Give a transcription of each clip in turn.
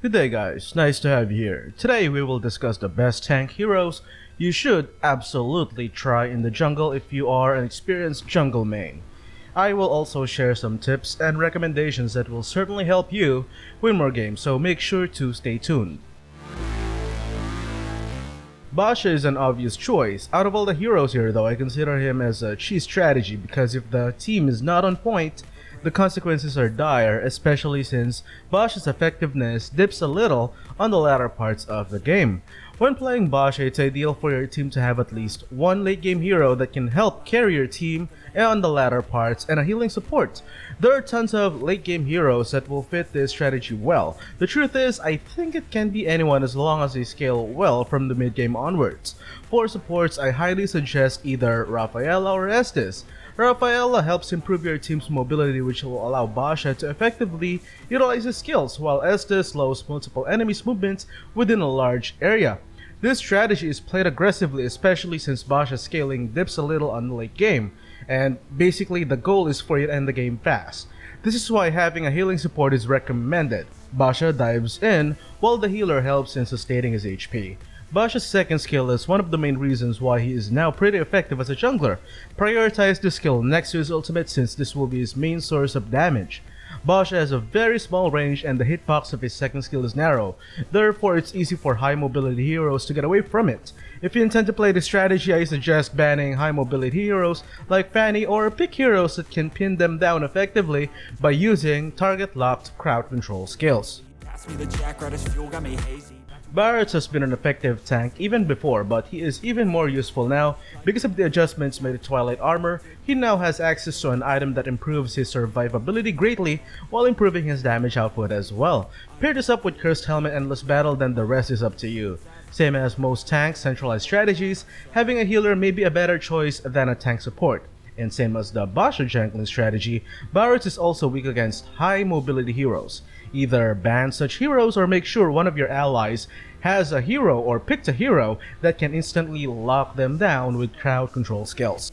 Good day guys, nice to have you here. Today we will discuss the best tank heroes you should absolutely try in the jungle if you are an experienced jungle main. I will also share some tips and recommendations that will certainly help you win more games, so make sure to stay tuned. Botsa is an obvious choice. Out of all the heroes here though, I consider him as a cheese strategy because if the team is not on point, the consequences are dire, especially since Botsa's effectiveness dips a little on the latter parts of the game. When playing Botsa, it's ideal for your team to have at least one late game hero that can help carry your team on the latter parts and a healing support. There are tons of late game heroes that will fit this strategy well. The truth is, I think it can be anyone as long as they scale well from the mid game onwards. For supports, I highly suggest either Rafaela or Estes. Rafaela helps improve your team's mobility, which will allow Botsa to effectively utilize his skills, while Estes slows multiple enemies' movements within a large area. This strategy is played aggressively, especially since Botsa's scaling dips a little on the late game, and basically the goal is for you to end the game fast. This is why having a healing support is recommended. Botsa dives in, while the healer helps in sustaining his HP. Botsa's second skill is one of the main reasons why he is now pretty effective as a jungler. Prioritize this skill next to his ultimate since this will be his main source of damage. Botsa has a very small range and the hitbox of his second skill is narrow, therefore it's easy for high mobility heroes to get away from it. If you intend to play this strategy, I suggest banning high mobility heroes like Fanny or pick heroes that can pin them down effectively by using target locked crowd control skills. Barrage has been an effective tank even before, but he is even more useful now because of the adjustments made to Twilight Armor. He now has access to an item that improves his survivability greatly while improving his damage output as well. Pair this up with Cursed Helmet Endless Battle, then the rest is up to you. Same as most tanks' centralized strategies, having a healer may be a better choice than a tank support. And same as the Botsa jungling strategy, Barrage is also weak against high mobility heroes. Either ban such heroes or make sure one of your allies has a hero or picked a hero that can instantly lock them down with crowd control skills.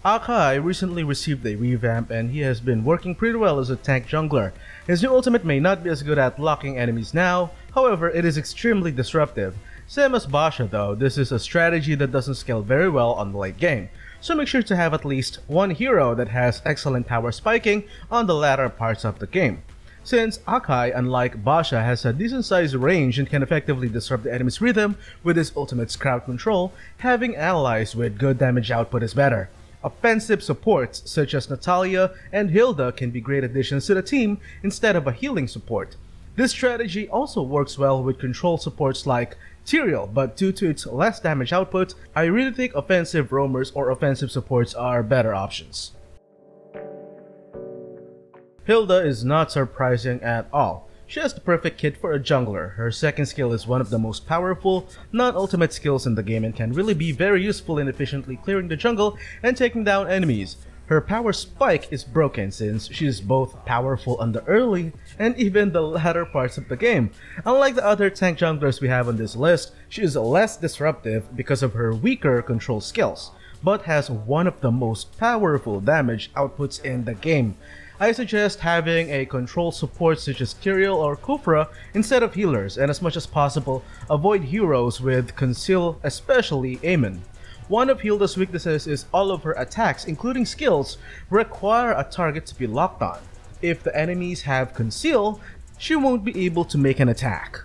Akai recently received a revamp and he has been working pretty well as a tank jungler. His new ultimate may not be as good at locking enemies now, however it is extremely disruptive. Same as Botsa though, this is a strategy that doesn't scale very well on the late game. So make sure to have at least one hero that has excellent power spiking on the latter parts of the game. Since Akai, unlike Botsa, has a decent sized range and can effectively disrupt the enemy's rhythm with his ultimate's crowd control, having allies with good damage output is better. Offensive supports such as Natalia and Hilda can be great additions to the team instead of a healing support. This strategy also works well with control supports like Tyrael, but due to its less damage output, I really think offensive roamers or offensive supports are better options. Hilda is not surprising at all. She has the perfect kit for a jungler. Her second skill is one of the most powerful, non-ultimate skills in the game and can really be very useful in efficiently clearing the jungle and taking down enemies. Her power spike is broken since she is both powerful on the early and even the latter parts of the game. Unlike the other tank junglers we have on this list, she is less disruptive because of her weaker control skills, but has one of the most powerful damage outputs in the game. I suggest having a control support such as Tyrael or Kufra instead of healers, and as much as possible, avoid heroes with conceal, especially Aemon. One of Hilda's weaknesses is all of her attacks, including skills, require a target to be locked on. If the enemies have conceal, she won't be able to make an attack.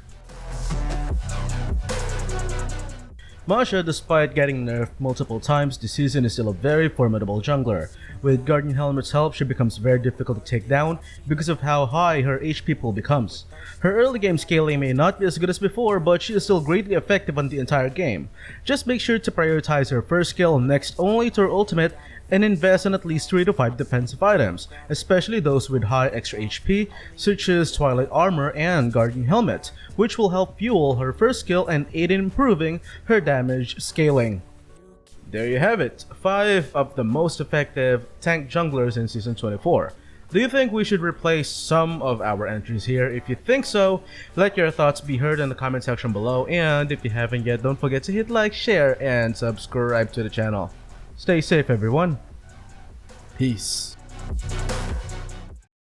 Botsa, despite getting nerfed multiple times this season, is still a very formidable jungler. With Guardian Helmet's help, she becomes very difficult to take down because of how high her HP pool becomes. Her early game scaling may not be as good as before, but she is still greatly effective on the entire game. Just make sure to prioritize her first skill next only to her ultimate and invest in at least 3 to 5 defensive items, especially those with high extra HP such as Twilight Armor and Guardian Helmet, which will help fuel her first skill and aid in improving her damage scaling. There you have it, 5 of the most effective tank junglers in Season 24. Do you think we should replace some of our entries here? If you think so, let your thoughts be heard in the comment section below, and if you haven't yet, don't forget to hit like, share, and subscribe to the channel. Stay safe everyone. Peace.